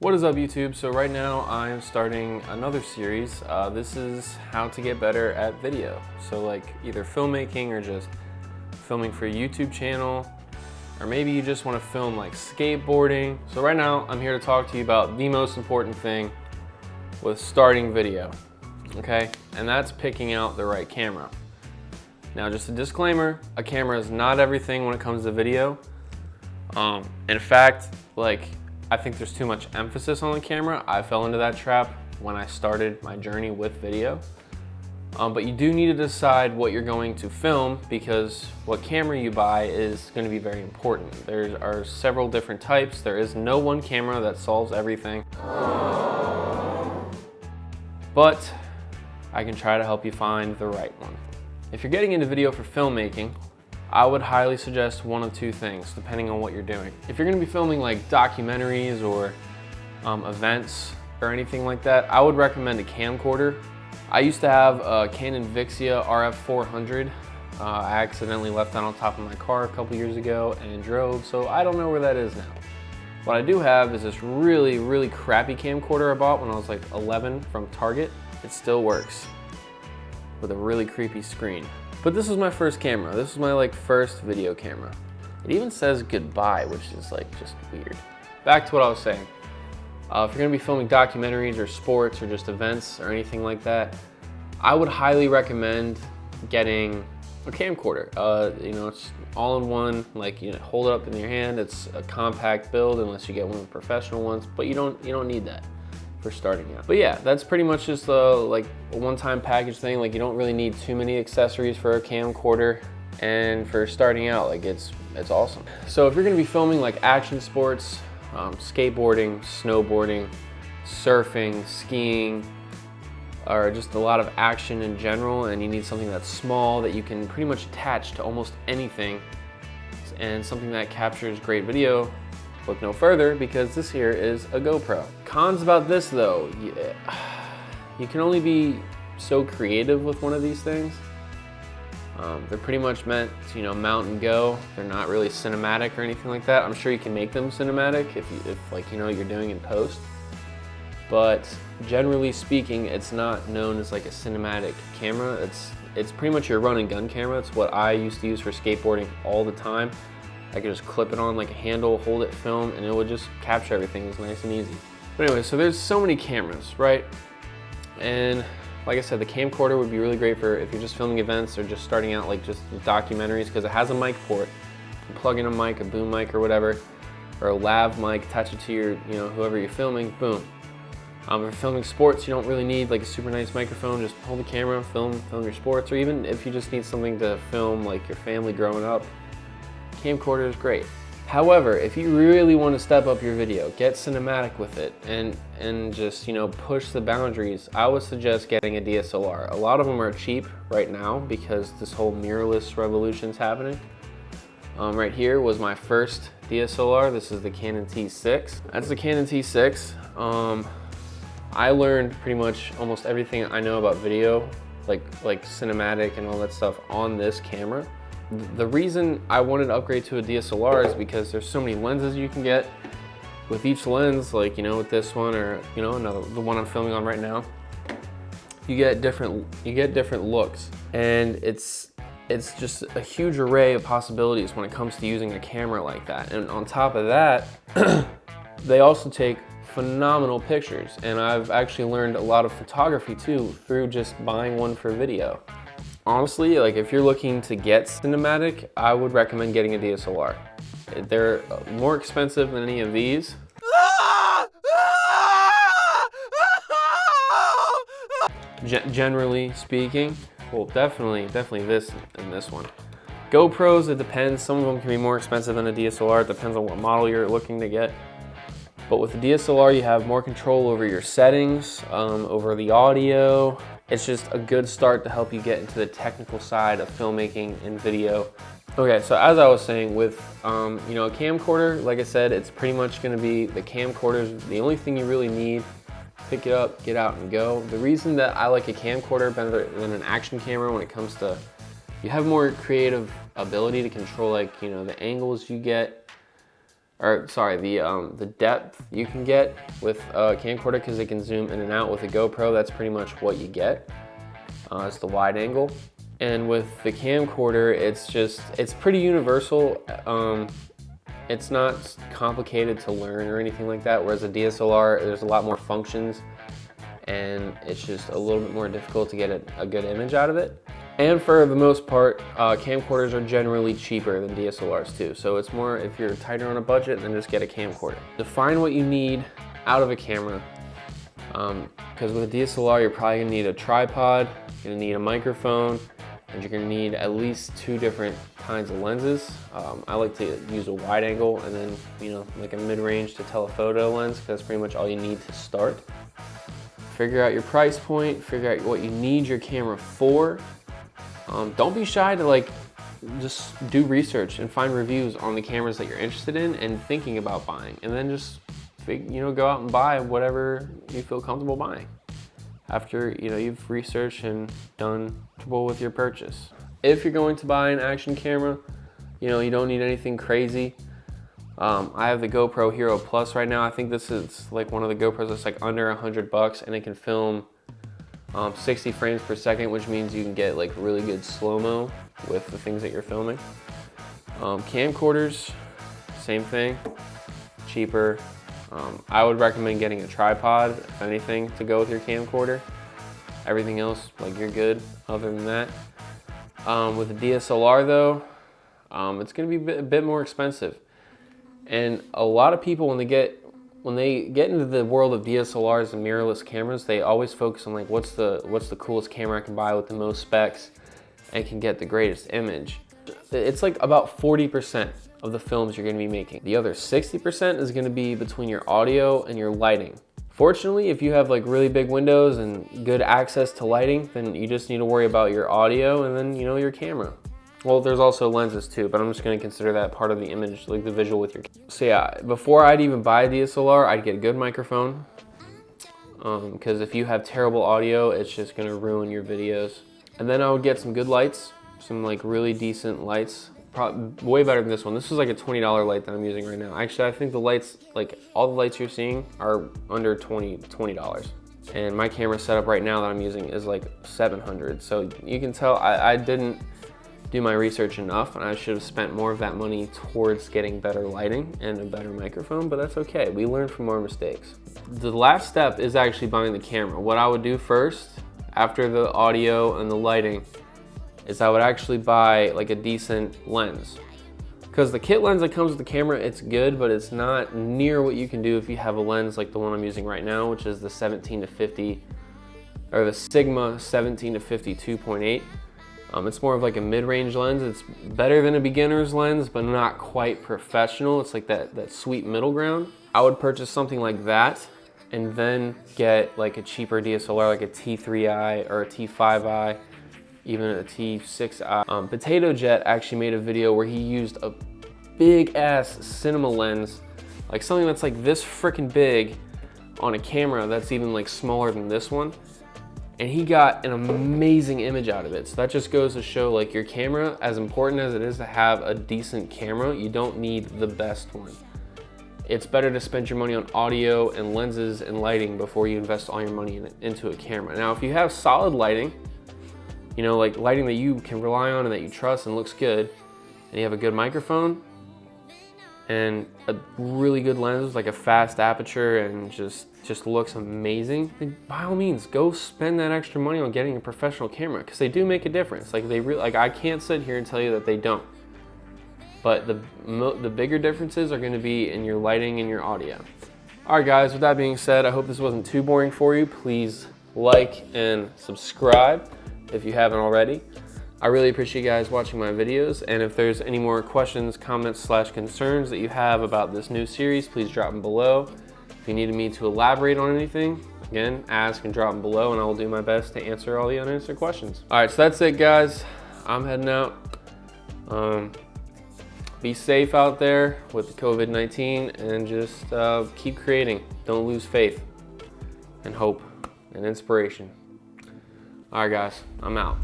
What is up, YouTube? So right now I'm starting another series. This is how to get better at video. So like either filmmaking or just filming for a YouTube channel, or maybe you just want to film like skateboarding. So right now I'm here to talk to you about the most important thing with starting video, okay? And that's picking out the right camera. Now just a disclaimer, a camera is not everything when it comes to video. In fact, I think there's too much emphasis on the camera. I fell into that trap when I started my journey with video. But you do need to decide what you're going to film, because what camera you buy is going to be very important. There are several different types. There is no one camera that solves everything. But I can try to help you find the right one. If you're getting into video for filmmaking, I would highly suggest one of two things, depending on what you're doing. If you're gonna be filming like documentaries or events or anything like that, I would recommend a camcorder. I used to have a Canon Vixia RF400. I accidentally left that on top of my car a couple years ago and drove, so I don't know where that is now. What I do have is this really, really crappy camcorder I bought when I was like 11 from Target. It still works with a really creepy screen. But this was my first camera. This was my first video camera. It even says goodbye, which is just weird. Back to what I was saying. If you're gonna be filming documentaries or sports or just events or anything like that, I would highly recommend getting a camcorder. It's all in one, hold it up in your hand. It's a compact build unless you get one of the professional ones, but you don't need that for starting out. But yeah, that's pretty much just a one-time package thing. You don't really need too many accessories for a camcorder, and for starting out, it's awesome. So if you're gonna be filming action sports, skateboarding, snowboarding, surfing, skiing, or just a lot of action in general, and you need something that's small that you can pretty much attach to almost anything, and something that captures great video, look no further, because this here is a GoPro. Cons about this though, you can only be so creative with one of these things. They're pretty much meant to mount and go. They're not really cinematic or anything like that. I'm sure you can make them cinematic if you're doing in post. But generally speaking, it's not known as a cinematic camera. It's pretty much your run and gun camera. It's what I used to use for skateboarding all the time. I could just clip it on like a handle, hold it, film, and it would just capture everything. It was nice and easy. But anyway, so there's so many cameras, right? And like I said, the camcorder would be really great for if you're just filming events or just starting out just documentaries, because it has a mic port. You plug in a mic, a boom mic or whatever, or a lav mic, attach it to your, whoever you're filming, boom. If you're filming sports, you don't really need a super nice microphone. Just hold the camera, film your sports, or even if you just need something to film your family growing up, camcorder is great. However, if you really want to step up your video, get cinematic with it, and just push the boundaries, I would suggest getting a DSLR. A lot of them are cheap right now because this whole mirrorless revolution's happening. Right here was my first DSLR. This is the Canon T6. That's the Canon T6. I learned pretty much almost everything I know about video, like cinematic and all that stuff, on this camera. The reason I wanted to upgrade to a DSLR is because there's so many lenses you can get. With each lens, with this one or the one I'm filming on right now, you get different looks, and it's just a huge array of possibilities when it comes to using a camera like that. And on top of that, they also take phenomenal pictures, and I've actually learned a lot of photography too through just buying one for video. Honestly, if you're looking to get cinematic, I would recommend getting a DSLR. They're more expensive than any of these. Generally speaking, well, definitely this and this one. GoPros, it depends. Some of them can be more expensive than a DSLR. It depends on what model you're looking to get. But with the DSLR, you have more control over your settings, over the audio. It's just a good start to help you get into the technical side of filmmaking and video. Okay, so as I was saying, with a camcorder, like I said, it's pretty much going to be the camcorder's the only thing you really need. Pick it up, get out and go. The reason that I like a camcorder better than an action camera when it comes to, you have more creative ability to control the angles you get, the depth you can get with a camcorder, because it can zoom in and out. With a GoPro, that's pretty much what you get. It's the wide angle. And with the camcorder, it's pretty universal. It's not complicated to learn or anything like that, whereas a DSLR, there's a lot more functions, and it's just a little bit more difficult to get a good image out of it. And for the most part, camcorders are generally cheaper than DSLRs too. So it's more, if you're tighter on a budget, then just get a camcorder. Define what you need out of a camera. Because with a DSLR, you're probably gonna need a tripod, you're gonna need a microphone, and you're gonna need at least 2 different kinds of lenses. I like to use a wide angle and then, you know, like a mid-range to telephoto lens, because that's pretty much all you need to start. Figure out your price point, figure out what you need your camera for. Don't be shy to just do research and find reviews on the cameras that you're interested in and thinking about buying, and then just go out and buy whatever you feel comfortable buying after you've researched and done well with your purchase. If you're going to buy an action camera, you don't need anything crazy. I have the GoPro Hero Plus right now. I think this is like one of the GoPros that's like under $100, and it can film 60 frames per second, which means you can get like really good slow-mo with the things that you're filming. Camcorders, same thing, cheaper. I would recommend getting a tripod, if anything, to go with your camcorder. Everything else, you're good other than that. With a DSLR though, it's gonna be a bit more expensive. And a lot of people, when they get into the world of DSLRs and mirrorless cameras, they always focus on what's the coolest camera I can buy with the most specs and can get the greatest image. It's like about 40% of the films you're gonna be making. The other 60% is gonna be between your audio and your lighting. Fortunately, if you have really big windows and good access to lighting, then you just need to worry about your audio and then your camera. Well, there's also lenses too, but I'm just gonna consider that part of the image, the visual with your camera. So yeah, before I'd even buy a DSLR, I'd get a good microphone, because if you have terrible audio, it's just gonna ruin your videos. And then I would get some good lights, some really decent lights, way better than this one. This is like a $20 light that I'm using right now. Actually, I think the lights, all the lights you're seeing are under $20. And my camera setup right now that I'm using is like $700. So you can tell I didn't do my research enough, and I should have spent more of that money towards getting better lighting and a better microphone, but that's okay. We learn from our mistakes. The last step is actually buying the camera. What I would do first, after the audio and the lighting, is I would actually buy a decent lens. Because the kit lens that comes with the camera, it's good, but it's not near what you can do if you have a lens like the one I'm using right now, which is the 17-50, or the Sigma 17-50 2.8. It's more of a mid-range lens. It's better than a beginner's lens, but not quite professional. It's like that sweet middle ground. I would purchase something like that, and then get a cheaper DSLR, like a T3i or a T5i, even a T6i. Potato Jet actually made a video where he used a big ass cinema lens, something that's this freaking big, on a camera that's even smaller than this one. And he got an amazing image out of it. So that just goes to show your camera, as important as it is to have a decent camera, you don't need the best one. It's better to spend your money on audio and lenses and lighting before you invest all your money into a camera. Now, if you have solid lighting, lighting that you can rely on and that you trust and looks good, and you have a good microphone and a really good lens, a fast aperture, and just looks amazing, then by all means, go spend that extra money on getting a professional camera, because they do make a difference. I can't sit here and tell you that they don't. But the bigger differences are gonna be in your lighting and your audio. All right, guys, with that being said, I hope this wasn't too boring for you. Please like and subscribe if you haven't already. I really appreciate you guys watching my videos, and if there's any more questions, comments, / concerns that you have about this new series, please drop them below. If you needed me to elaborate on anything, again, ask and drop them below, and I will do my best to answer all the unanswered questions. All right, so that's it, guys. I'm heading out. Be safe out there with the COVID-19, and just keep creating. Don't lose faith and hope and inspiration. All right, guys, I'm out.